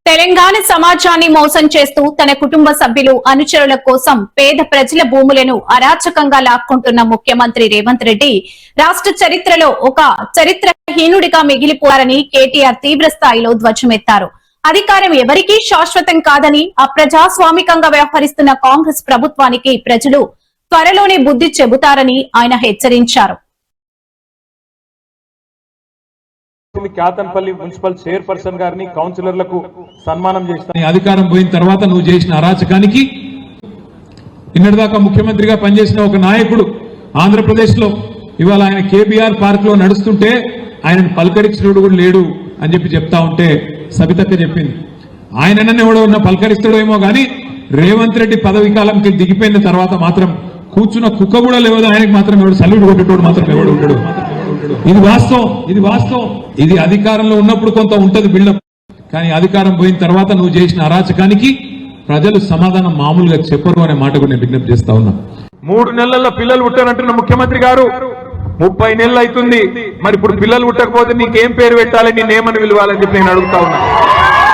తెలంగాణ సమాజాన్ని మోసం చేస్తూ తన కుటుంబ సభ్యులు అనుచరుల కోసం పేద ప్రజల భూములను అరాచకంగా లాక్కుంటున్న ముఖ్యమంత్రి రేవంత్ రెడ్డి రాష్ట్ర చరిత్రలో ఒక చరిత్రహీనుడిగా మిగిలిపోయారని కేటీఆర్ తీవ్ర స్థాయిలో ధ్వజమెత్తారు. అధికారం ఎవరికీ శాశ్వతం కాదని అప్రజాస్వామికంగా వ్యవహరిస్తున్న కాంగ్రెస్ ప్రభుత్వానికి ప్రజలు త్వరలోనే బుద్ధి చెబుతారని ఆయన హెచ్చరించారు. క్యాతన్పల్లి మున్సిపల్ చైర్పర్సన్ గారిని కౌన్సిలర్లకు సన్మానం చేస్తాను. అధికారం పోయిన తర్వాత నువ్వు చేసిన అరాచకానికి ఇన్నటిదాకా ముఖ్యమంత్రిగా పనిచేసిన ఒక నాయకుడు ఆంధ్రప్రదేశ్ లో ఇవాళ ఆయన కేబీఆర్ పార్క్ లో నడుస్తుంటే ఆయనను పలకరించినోడు కూడా లేడు అని చెప్పి చెప్తా ఉంటే సబితక్క చెప్పింది. ఆయననే ఎవడో ఉన్న పలకరిస్తాడేమో గాని రేవంత్ రెడ్డి పదవి కాలంకి దిగిపోయిన తర్వాత మాత్రం కూర్చున్న కుక్క కూడా లేవదు, ఆయనకి మాత్రం ఎవడు సల్యూట్ కొట్టేటోడు మాత్రం ఎవడు ఉంటాడు. ఇది వాస్తవం. ఇది అధికారంలో ఉన్నప్పుడు కొంత ఉంటది బిల్డప్, కానీ అధికారం పోయిన తర్వాత నువ్వు చేసిన అరాచకానికి ప్రజలు సమాధానం మామూలుగా చెప్పరు అనే మాట కూడా నేను విజ్ఞప్తి చేస్తా ఉన్నా. 3 నెలల పిల్లలు పుట్టారంటున్న ముఖ్యమంత్రి గారు 30 నెలలు అవుతుంది. మరి ఇప్పుడు పిల్లలు పుట్టకపోతే నీకేం పేరు పెట్టాలి, నేనేమని పిలవాలని చెప్పి నేను అడుగుతా ఉన్నా.